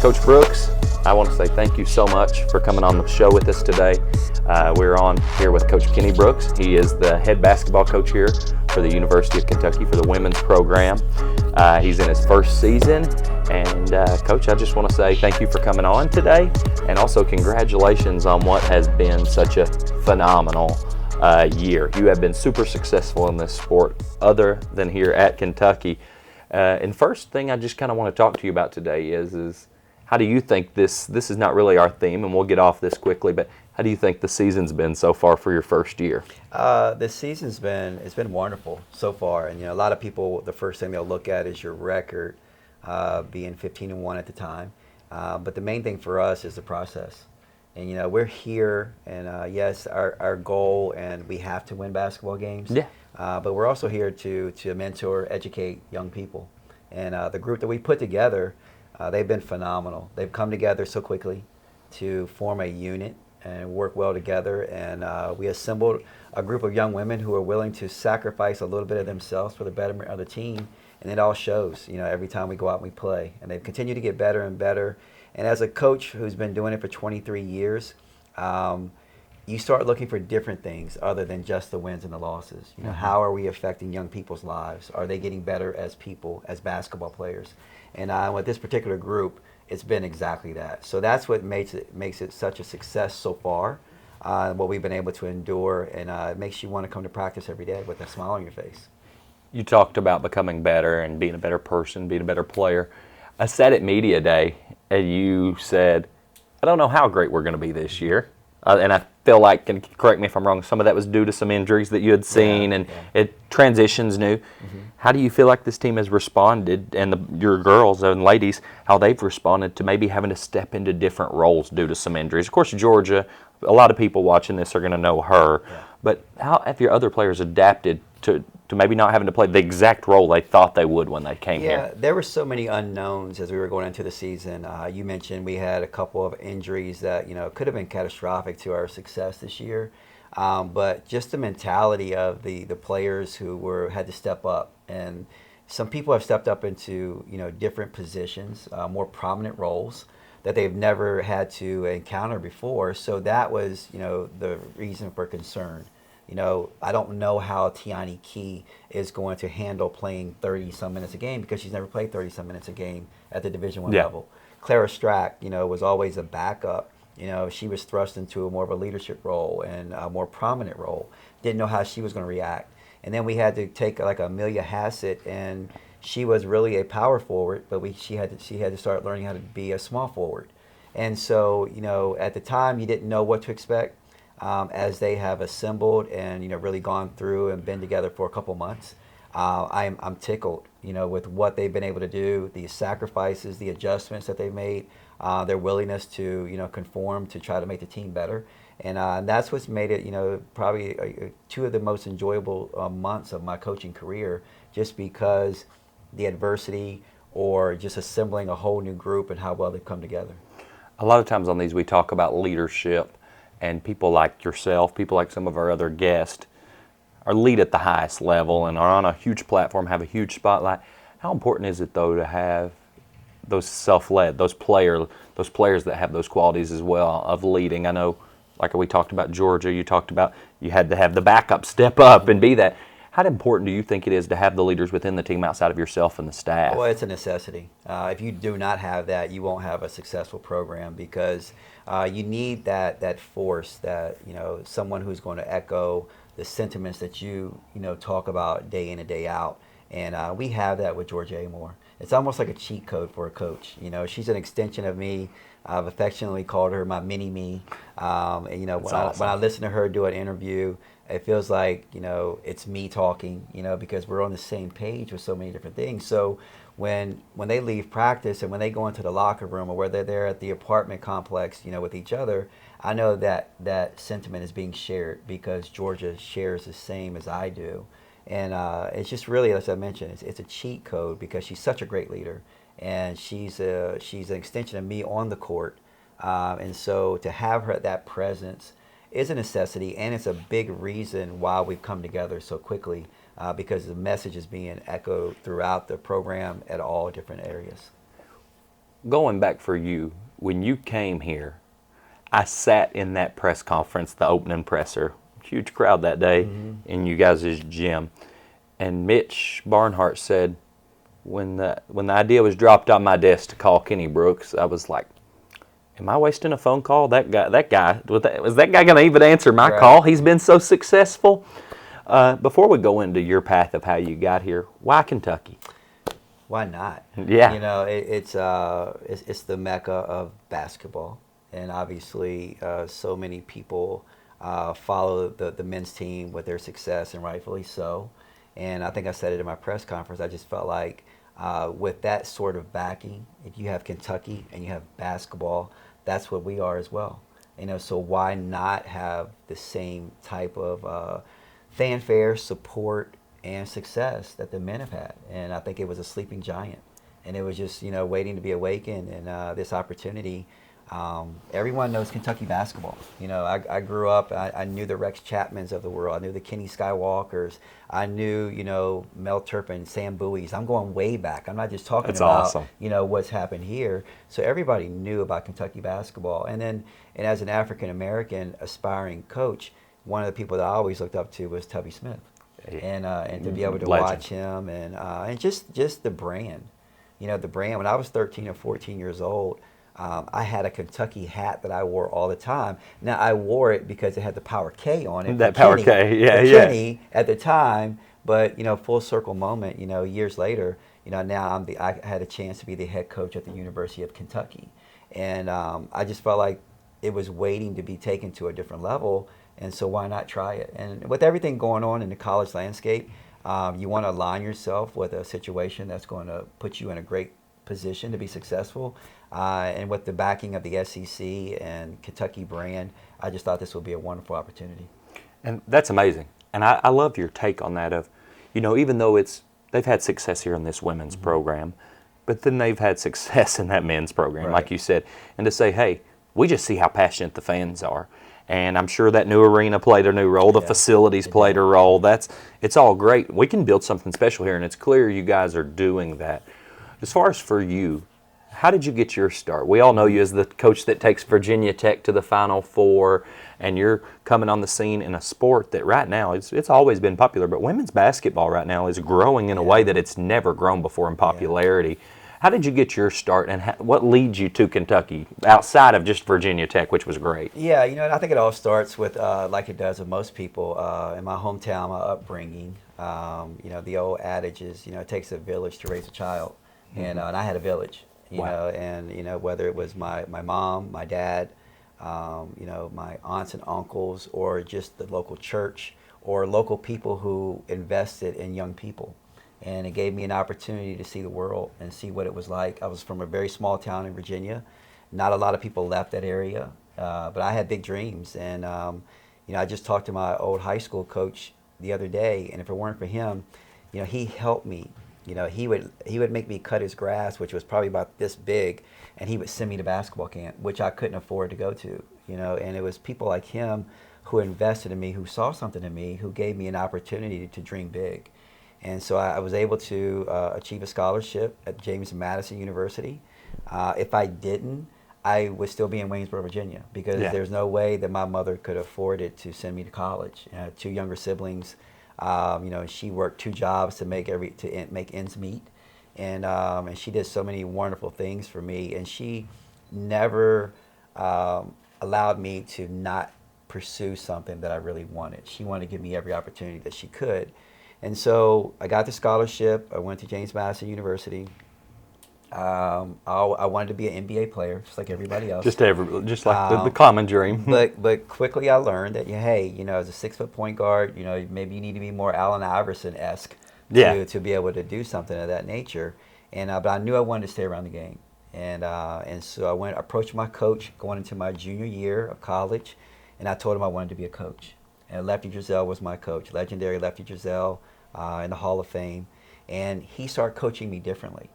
Coach Brooks, I want to say thank you so much for coming on the show with us today. We're on here with Coach Kenny Brooks. He is the head basketball coach here for the University of Kentucky for the women's program. He's in his first season. And Coach, I just want to say thank you for coming on today, and also congratulations on what has been such a phenomenal year. You have been super successful in this sport other than here at Kentucky. And first thing I just kind of want to talk to you about today is how do you think this is not really our theme, and we'll get off this quickly, but how do you think the season's been so far for your first year? The season's been wonderful so far, and a lot of people, the first thing they'll look at is your record, being 15-1 at the time. But the main thing for us is the process. And we're here, and yes, our goal, and we have to win basketball games. Yeah. But we're also here to mentor, educate young people, and the group that we put together, they've been phenomenal. They've come together so quickly to form a unit and work well together, and we assembled a group of young women who are willing to sacrifice a little bit of themselves for the betterment of the team, and it all shows, every time we go out and we play, and they've continued to get better and better. And as a coach who's been doing it for 23 years, you start looking for different things other than just the wins and the losses. How are we affecting young people's lives? Are they getting better as people, as basketball players? And with this particular group, it's been exactly that. So that's what makes it such a success so far, what we've been able to endure, and it makes you want to come to practice every day with a smile on your face. You talked about becoming better and being a better person, being a better player. I said at Media Day, and you said, I don't know how great we're going to be this year. And I feel like, and correct me if I'm wrong, some of that was due to some injuries that you had seen, and it transitions new. Mm-hmm. How do you feel like this team has responded, and your girls and ladies, how they've responded to maybe having to step into different roles due to some injuries? Of course, Georgia, a lot of people watching this are going to know her. Yeah. But how have your other players adapted to maybe not having to play the exact role they thought they would when they came here? Yeah, there were so many unknowns as we were going into the season. You mentioned we had a couple of injuries that could have been catastrophic to our success this year. But just the mentality of the players who had to step up, and some people have stepped up into different positions, more prominent roles that they've never had to encounter before. So that was the reason for concern. I don't know how Tiani Key is going to handle playing 30-some minutes a game, because she's never played 30-some minutes a game at the Division I level. Clara Strack, was always a backup. She was thrust into more of a leadership role and a more prominent role. Didn't know how she was going to react. And then we had to take like Amelia Hassett, and she was really a power forward, but she had to start learning how to be a small forward. And so, at the time, you didn't know what to expect. As they have assembled and really gone through and been together for a couple months, I'm tickled with what they've been able to do, the sacrifices, the adjustments that they've made, their willingness to conform to try to make the team better, and that's what's made it probably two of the most enjoyable months of my coaching career, just because the adversity or just assembling a whole new group and how well they've come together. A lot of times on these we talk about leadership. And people like yourself, people like some of our other guests, are lead at the highest level and are on a huge platform, have a huge spotlight. How important is it, though, to have those self-led, those players that have those qualities as well of leading? I know, like we talked about Georgia, you talked about you had to have the backup step up and be that. How important do you think it is to have the leaders within the team outside of yourself and the staff? Well, it's a necessity. If you do not have that, you won't have a successful program, because you need that force, that someone who's going to echo the sentiments that you talk about day in and day out. And we have that with Georgia Amore. It's almost like a cheat code for a coach. She's an extension of me. I've affectionately called her my mini-me. And when I listen to her do an interview, it feels like it's me talking, because we're on the same page with so many different things. So when they leave practice and when they go into the locker room, or whether they're at the apartment complex, with each other, I know that sentiment is being shared, because Georgia shares the same as I do. And it's just really, as I mentioned, it's a cheat code, because she's such a great leader, and she's an extension of me on the court. And so to have her, that presence, is a necessity, and it's a big reason why we've come together so quickly, because the message is being echoed throughout the program at all different areas. going back for you, when you came here, I sat in that press conference, the opening presser, huge crowd that day in you guys' gym, and Mitch Barnhart said, when the idea was dropped on my desk to call Kenny Brooks, I was like, am I wasting a phone call? Was that guy going to even answer my call? He's been so successful. Before we go into your path of how you got here, why Kentucky? Why not? Yeah. You know, it's the mecca of basketball, and obviously, so many people follow the men's team with their success, and rightfully so. And I think I said it in my press conference. I just felt like with that sort of backing, if you have Kentucky and you have basketball, that's what we are as well. You know, so why not have the same type of fanfare, support, and success that the men have had? And I think it was a sleeping giant, and it was just, you know, waiting to be awakened. And this opportunity, everyone knows Kentucky basketball. You know, I grew up, I knew the Rex Chapmans of the world. I knew the Kenny Skywalkers. I knew, you know, Mel Turpin, Sam Bowie's. I'm going way back. I'm not just talking That's about, awesome. you know, what's happened here. So everybody knew about Kentucky basketball. And as an African-American aspiring coach, one of the people that I always looked up to was Tubby Smith. And to be able to Legend. watch him and just the brand. You know, the brand. When I was 13 or 14 years old, I had a Kentucky hat that I wore all the time. Now, I wore it because it had the Power K on it. That Power K, yeah, for yeah. Kenny at the time, but, you know, full circle moment, you know, years later, you know, now I had a chance to be the head coach at the University of Kentucky. And I just felt like it was waiting to be taken to a different level, and so why not try it? And with everything going on in the college landscape, you want to align yourself with a situation that's going to put you in a great position to be successful. And with the backing of the SEC and Kentucky brand, I just thought this would be a wonderful opportunity. And that's amazing. And I love your take on that of, you know, even though they've had success here in this women's program, but then they've had success in that men's program, like you said. And to say, hey, we just see how passionate the fans are. And I'm sure that new arena played a new role. The facilities played a role. It's all great. We can build something special here, and it's clear you guys are doing that. As far as for you, how did you get your start? We all know you as the coach that takes Virginia Tech to the Final Four, and you're coming on the scene in a sport that right now, it's always been popular, but women's basketball right now is growing in a way that it's never grown before in popularity. How did you get your start, and what leads you to Kentucky outside of just Virginia Tech, which was great? Yeah, you know, I think it all starts with, like it does with most people, in my hometown, my upbringing. You know, the old adage is, you know, it takes a village to raise a child, and I had a village. You know, and, you know, whether it was my mom, my dad, you know, my aunts and uncles, or just the local church, or local people who invested in young people. And it gave me an opportunity to see the world and see what it was like. I was from a very small town in Virginia. Not a lot of people left that area, but I had big dreams. And, you know, I just talked to my old high school coach the other day, and if it weren't for him, you know, he helped me. You know, he would make me cut his grass, which was probably about this big, and he would send me to basketball camp, which I couldn't afford to go to. You know, and it was people like him who invested in me, who saw something in me, who gave me an opportunity to dream big. And so I was able to achieve a scholarship at James Madison University. If I didn't, I would still be in Waynesboro, Virginia, because there's no way that my mother could afford it to send me to college. I had two younger siblings. You know, she worked two jobs to make ends meet, and she did so many wonderful things for me. And she never allowed me to not pursue something that I really wanted. She wanted to give me every opportunity that she could. And so I got the scholarship. I went to James Madison University. I wanted to be an NBA player, just like everybody else. Just like the common dream. But quickly I learned that, hey, you know, as a 6-foot point guard, you know, maybe you need to be more Allen Iverson-esque to be able to do something of that nature. And but I knew I wanted to stay around the game. And so I approached my coach going into my junior year of college, and I told him I wanted to be a coach. And Lefty Driesell was my coach, legendary Lefty Driesell in the Hall of Fame. And he started coaching me differently.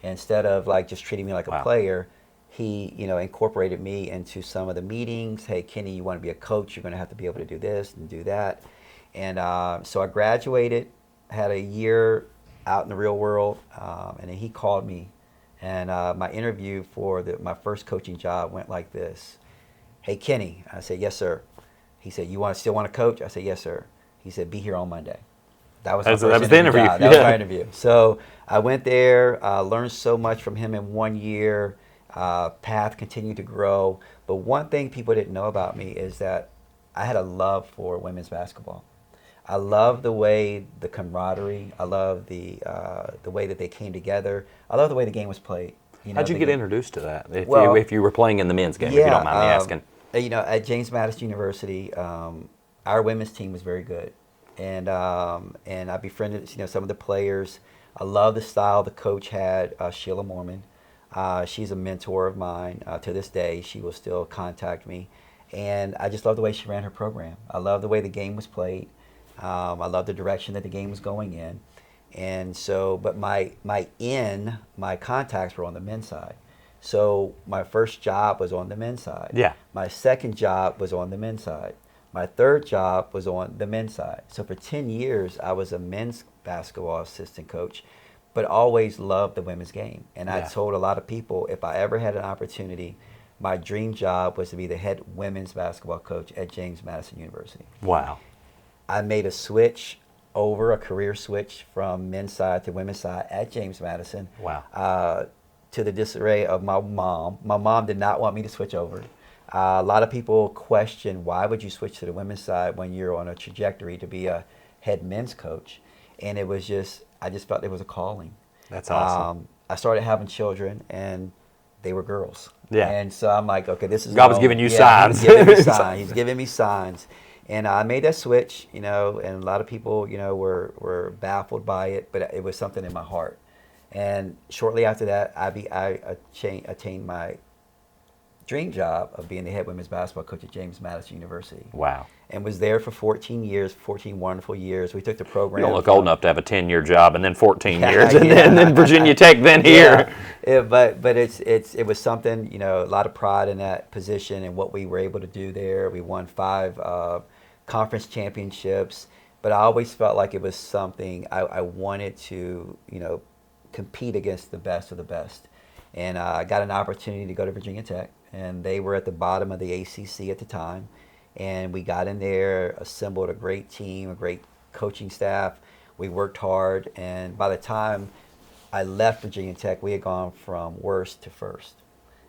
Instead of like just treating me like a player, he, you know, incorporated me into some of the meetings. Hey, Kenny, you want to be a coach, you're going to have to be able to do this and do that. And so I graduated, had a year out in the real world, and then he called me And my interview for my first coaching job went like this. Hey, Kenny. I said, yes, sir. He said, you still want to coach? I said, yes, sir. He said, be here on Monday. That was the interview. That was my interview. So I went there, learned so much from him in 1 year. Path continued to grow. But one thing people didn't know about me is that I had a love for women's basketball. I love the way the camaraderie. I love the way that they came together. I love the way the game was played. How'd you get introduced to that? If you were playing in the men's game, if you don't mind me asking. At James Madison University, our women's team was very good, and I befriended some of the players. I love the style the coach had. Sheila Mormon, she's a mentor of mine to this day. She will still contact me, and I just love the way she ran her program. I love the way the game was played. I love the direction that the game was going in. And so, but my contacts were on the men's side. So my first job was on the men's side. Yeah. My second job was on the men's side. My third job was on the men's side. So for 10 years, I was a men's basketball assistant coach, but always loved the women's game. And I told a lot of people, if I ever had an opportunity, my dream job was to be the head women's basketball coach at James Madison University. Wow. I made a career switch from men's side to women's side at James Madison. Wow. To the disarray of my mom. My mom did not want me to switch over. A lot of people question, why would you switch to the women's side when you're on a trajectory to be a head men's coach? And I just felt it was a calling. That's awesome. I started having children, and they were girls. Yeah. And so I'm like, okay, this is God was giving you signs. He's giving me signs. He's giving me signs. And I made that switch, and a lot of people, were baffled by it, but it was something in my heart. And shortly after that, I attained my dream job of being the head women's basketball coach at James Madison University. Wow. And was there for 14 wonderful years. We took the program. You don't look old enough to have a 10-year job and then 14 years and then Virginia Tech, then here. But it was something, a lot of pride in that position and what we were able to do there. We won 5 conference championships, but I always felt like it was something I wanted to, compete against the best of the best. And I got an opportunity to go to Virginia Tech, and they were at the bottom of the ACC at the time. And we got in there, assembled a great team, a great coaching staff. We worked hard, and by the time I left Virginia Tech, we had gone from worst to first.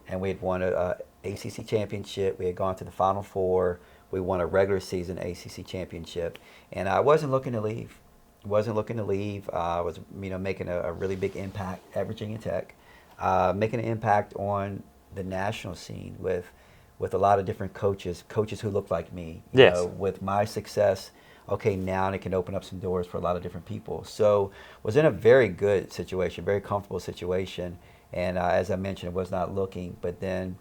And we had won a ACC championship. We had gone to the Final Four. We won a regular season ACC championship. And I wasn't looking to leave. I was, making a really big impact at Virginia Tech, making an impact on the national scene with a lot of different coaches who looked like me. With my success, okay, now it can open up some doors for a lot of different people. So was in a very good situation, very comfortable situation. And as I mentioned, I was not looking, but then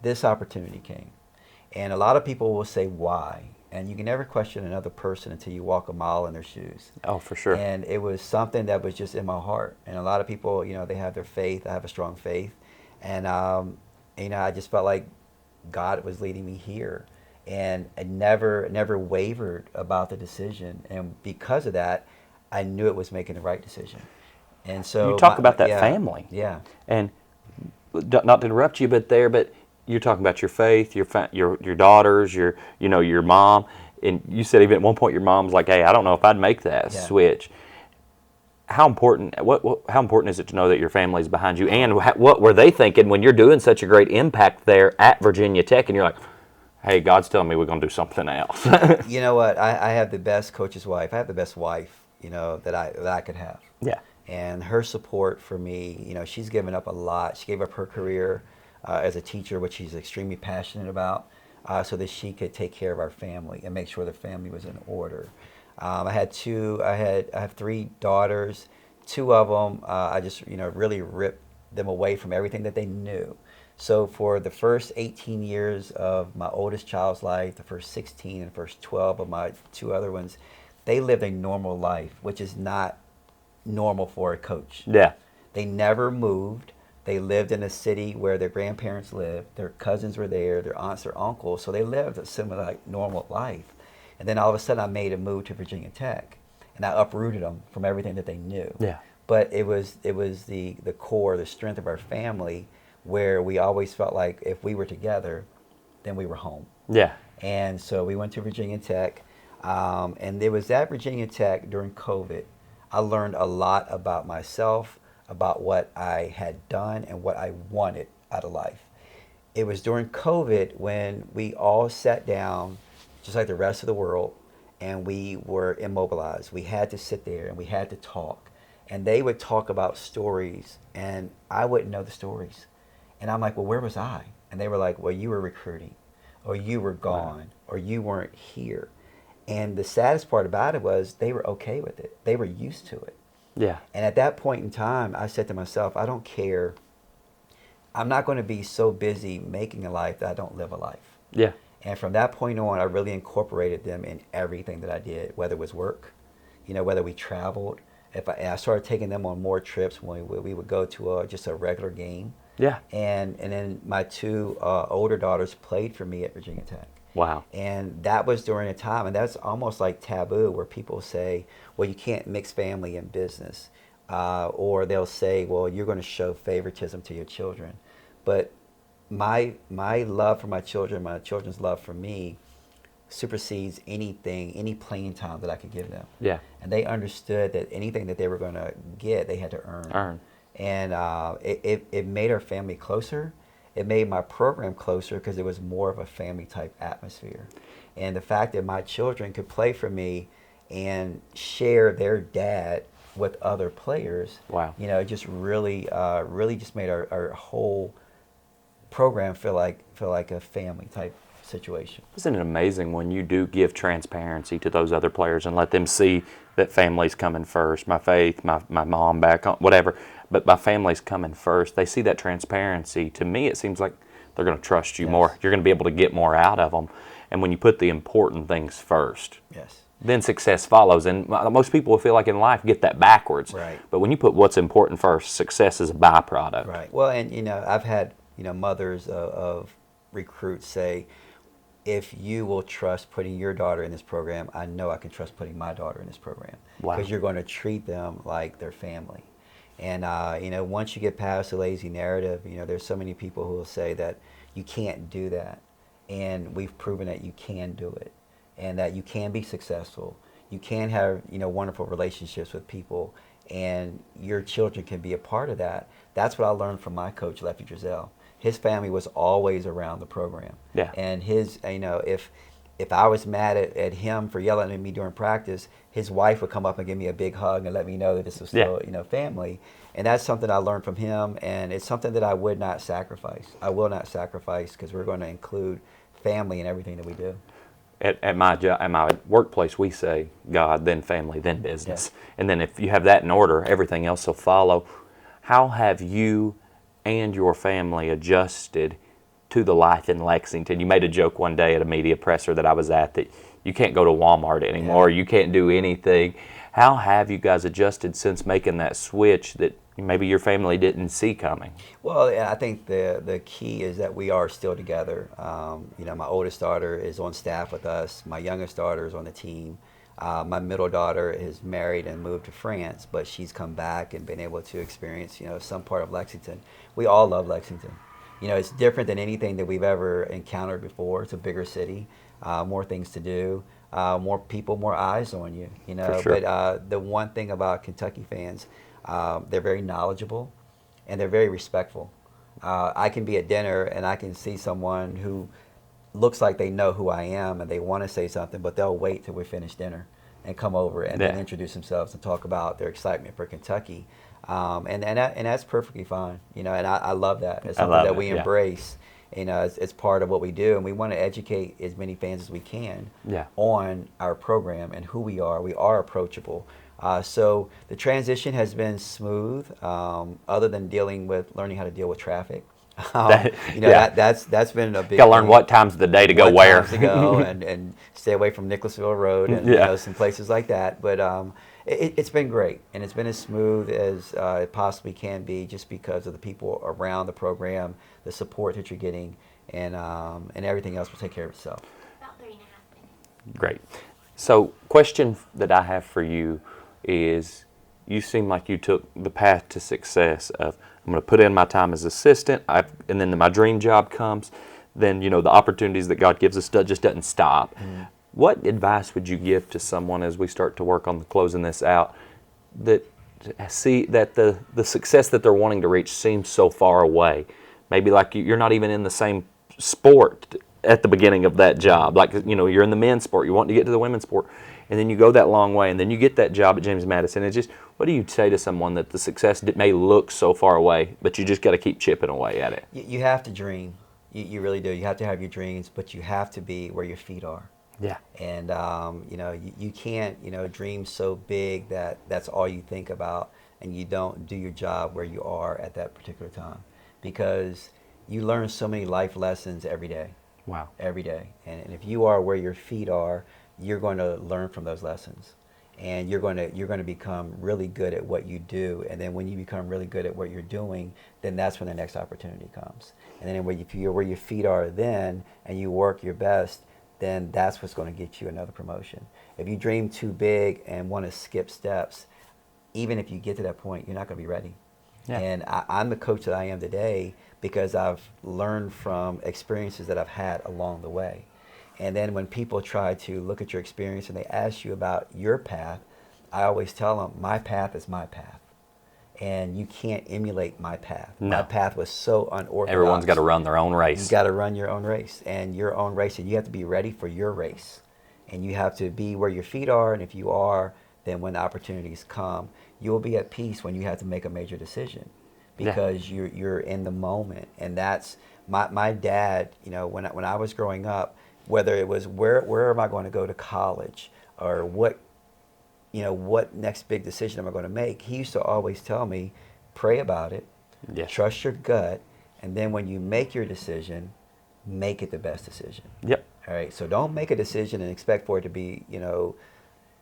this opportunity came. And a lot of people will say, why? And you can never question another person until you walk a mile in their shoes. Oh, for sure. And it was something that was just in my heart. And a lot of people, they have their faith. I have a strong faith. And, I just felt like God was leading me here. And I never wavered about the decision. And because of that, I knew it was making the right decision. And so you talk about that family. Yeah. And not to interrupt you, but you're talking about your faith, your daughters, your mom, and you said even at one point your mom's like, "Hey, I don't know if I'd make that switch." How important? How important is it to know that your family's behind you, and what were they thinking when you're doing such a great impact there at Virginia Tech, and you're like, "Hey, God's telling me we're going to do something else." You know what? I have the best coach's wife. I have the best wife, that I could have. Yeah. And her support for me, she's given up a lot. She gave up her career as a teacher, which she's extremely passionate about, so that she could take care of our family and make sure the family was in order. I have 3 daughters. 2 of them, I just really ripped them away from everything that they knew. So for the first 18 years of my oldest child's life, the first 16 and first 12 of my 2 other ones, they lived a normal life, which is not normal for a coach. Yeah. They never moved. They lived in a city where their grandparents lived. Their cousins were there, their aunts, their uncles. So they lived a similar, normal life. And then all of a sudden I made a move to Virginia Tech. And I uprooted them from everything that they knew. Yeah. but it was the core, the strength of our family, where we always felt like if we were together, then we were home. Yeah. And so we went to Virginia Tech, and it was at Virginia Tech during COVID. I learned a lot about myself, about what I had done, and what I wanted out of life. It was during COVID when we all sat down, just like the rest of the world, and we were immobilized. We had to sit there and we had to talk. And they would talk about stories, and I wouldn't know the stories. And I'm like, well, where was I? And they were like, well, you were recruiting, or you were gone, Wow. or you weren't here. And the saddest part about it was they were okay with it. They were used to it. Yeah. And at that point in time, I said to myself, I don't care. I'm not going to be so busy making a life that I don't live a life. Yeah. And from that point on, I really incorporated them in everything that I did, whether it was work, whether we traveled. I started taking them on more trips when we would go to just a regular game. Yeah. And then my two older daughters played for me at Virginia Tech. Wow. And that was during a time, and that's almost like taboo, where people say, well, you can't mix family and business. Or they'll say, well, you're going to show favoritism to your children. But my love for my children's love for me, supersedes anything, any playing time that I could give them. Yeah. And they understood that anything that they were going to get, they had to earn. And it made our family closer. It made my program closer because it was more of a family type atmosphere. And the fact that my children could play for me and share their dad with other players, wow, it just really just made our whole program feel like a family type situation. Isn't it amazing when you do give transparency to those other players and let them see that family's coming first, my faith, my mom back home, whatever, but my family's coming first. They see that transparency. To me, it seems like they're going to trust you more. You're going to be able to get more out of them. And when you put the important things first, then success follows. And most people will feel like in life get that backwards. Right. But when you put what's important first, success is a byproduct. Right. Well, and I've had mothers of recruits say, if you will trust putting your daughter in this program, I know I can trust putting my daughter in this program. Wow. Because you're going to treat them like their family. And once you get past the lazy narrative, there's so many people who will say that you can't do that, and we've proven that you can do it, and that you can be successful. You can have wonderful relationships with people, and your children can be a part of that. That's what I learned from my coach, Lefty Drizel. His family was always around the program. Yeah. And his, if I was mad at him for yelling at me during practice, his wife would come up and give me a big hug and let me know that this was still, family. And that's something I learned from him, and it's something that I would not sacrifice. I will not sacrifice, because we're going to include family in everything that we do. At my workplace, we say God, then family, then business. And then if you have that in order, everything else will follow. How have you and your family adjusted to the life in Lexington? You made a joke one day at a media presser that I was at that you can't go to Walmart anymore. You can't do anything. How have you guys adjusted since making that switch that maybe your family didn't see coming? Well, I think the key is that we are still together. My oldest daughter is on staff with us. My youngest daughter is on the team. My middle daughter is married and moved to France, but she's come back and been able to experience, some part of Lexington. We all love Lexington. It's different than anything that we've ever encountered before. It's a bigger city, more things to do, more people, more eyes on you. For sure. But the one thing about Kentucky fans, they're very knowledgeable and they're very respectful. I can be at dinner and I can see someone who looks like they know who I am and they want to say something, but they'll wait till we finish dinner and come over and then introduce themselves and talk about their excitement for Kentucky. And that's perfectly fine, and I love that. It's something that we embrace. It's part of what we do, and we want to educate as many fans as we can on our program and who we are. We are approachable. So the transition has been smooth, other than learning how to deal with traffic. That's been a big. Got to learn what times of the day to go where. Times to go and stay away from Nicholasville Road and some places like that. But it's been great, and it's been as smooth as it possibly can be, just because of the people around the program, the support that you're getting, and everything else will take care of itself. About 3.5 minutes. Great. So, question that I have for you is, you seem like you took the path to success of, I'm going to put in my time as assistant, and then my dream job comes. Then, the opportunities that God gives us just doesn't stop. Mm-hmm. What advice would you give to someone as we start to work on closing this out, that see that the success that they're wanting to reach seems so far away? Maybe like you're not even in the same sport at the beginning of that job. Like, you're in the men's sport, you want to get to the women's sport, and then you go that long way, and then you get that job at James Madison. It's just, what do you say to someone that the success may look so far away, but you just got to keep chipping away at it? You have to dream. You really do. You have to have your dreams, but you have to be where your feet are. Yeah. And, you can't, dream so big that that's all you think about, and you don't do your job where you are at that particular time, because you learn so many life lessons every day. Wow. Every day. And if you are where your feet are, you're going to learn from those lessons. And you're going to become really good at what you do. And then when you become really good at what you're doing, then that's when the next opportunity comes. And then if you're where your feet are then, and you work your best, then that's what's going to get you another promotion. If you dream too big and want to skip steps, even if you get to that point, you're not going to be ready. Yeah. And I'm the coach that I am today because I've learned from experiences that I've had along the way. And then when people try to look at your experience and they ask you about your path, I always tell them, my path is my path. And you can't emulate my path. No. My path was so unorthodox. Everyone's got to run their own race. You got to run your own race, and your own race, and you have to be ready for your race. And you have to be where your feet are, and if you are, then when the opportunities come, you'll be at peace when you have to make a major decision, because you're in the moment. And that's my dad, when I was growing up, whether it was where am I going to go to college, or what next big decision am I going to make, he used to always tell me, pray about it, trust your gut, and then when you make your decision, make it the best decision. Yep. All right, so don't make a decision and expect for it to be,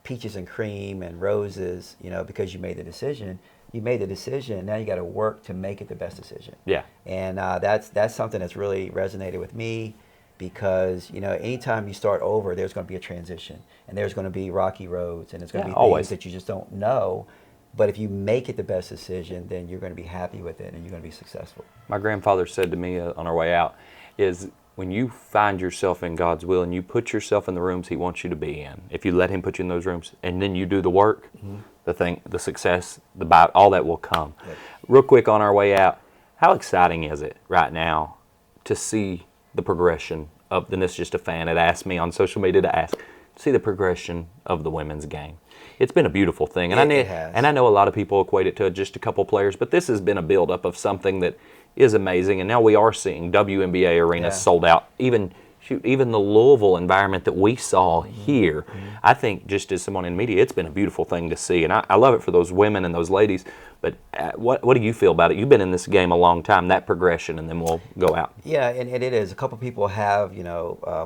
peaches and cream and roses, because you made the decision. You made the decision, now you got to work to make it the best decision. Yeah. And that's something that's really resonated with me, because anytime you start over, there's going to be a transition, and there's going to be rocky roads, and it's going to be always things that you just don't know. But if you make it the best decision, then you're going to be happy with it, and you're going to be successful. My grandfather said to me on our way out, is when you find yourself in God's will and you put yourself in the rooms He wants you to be in, if you let Him put you in those rooms, and then you do the work, the success, all that will come. Yep. Real quick on our way out, how exciting is it right now to see the progression of, and this is just a fan that asked me on social media to ask, see the progression of the women's game. It's been a beautiful thing, and it has. And I know a lot of people equate it to just a couple players, but this has been a buildup of something that is amazing, and now we are seeing WNBA arenas sold out. Even the Louisville environment that we saw here, I think just as someone in media, it's been a beautiful thing to see, and I love it for those women and those ladies. But what do you feel about it? You've been in this game a long time, that progression, and then we'll go out. Yeah, and it is. A couple people have,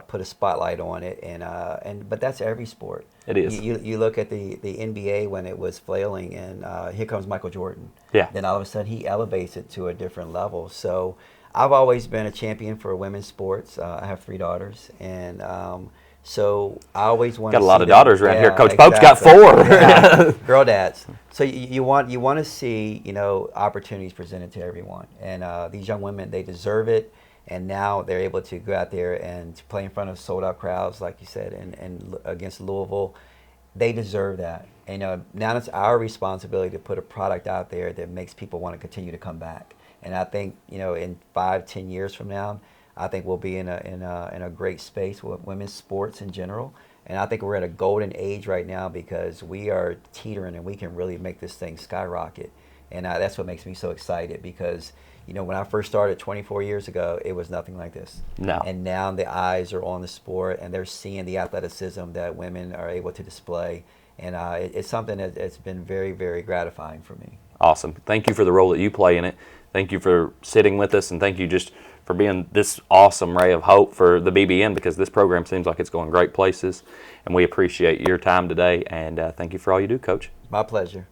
put a spotlight on it, but that's every sport. It is. You look at the NBA when it was flailing, and here comes Michael Jordan. Yeah. Then all of a sudden he elevates it to a different level. So I've always been a champion for women's sports. I have 3 daughters, and so I always want to got a lot of daughters around here. Coach exactly. Pope's got 4. Yeah. Girl dads. So you want to see opportunities presented to everyone, and these young women, they deserve it. And now they're able to go out there and to play in front of sold-out crowds, like you said, and against Louisville. They deserve that. And now it's our responsibility to put a product out there that makes people want to continue to come back. And I think in 5-10 years from now, I think we'll be in a great space with women's sports in general. And I think we're at a golden age right now, because we are teetering and we can really make this thing skyrocket. And that's what makes me so excited, because when I first started 24 years ago, it was nothing like this. No. And now the eyes are on the sport, and they're seeing the athleticism that women are able to display. And it's something that's been very, very gratifying for me. Awesome. Thank you for the role that you play in it. Thank you for sitting with us, and thank you just for being this awesome ray of hope for the BBN, because this program seems like it's going great places. And we appreciate your time today, and thank you for all you do, Coach. My pleasure.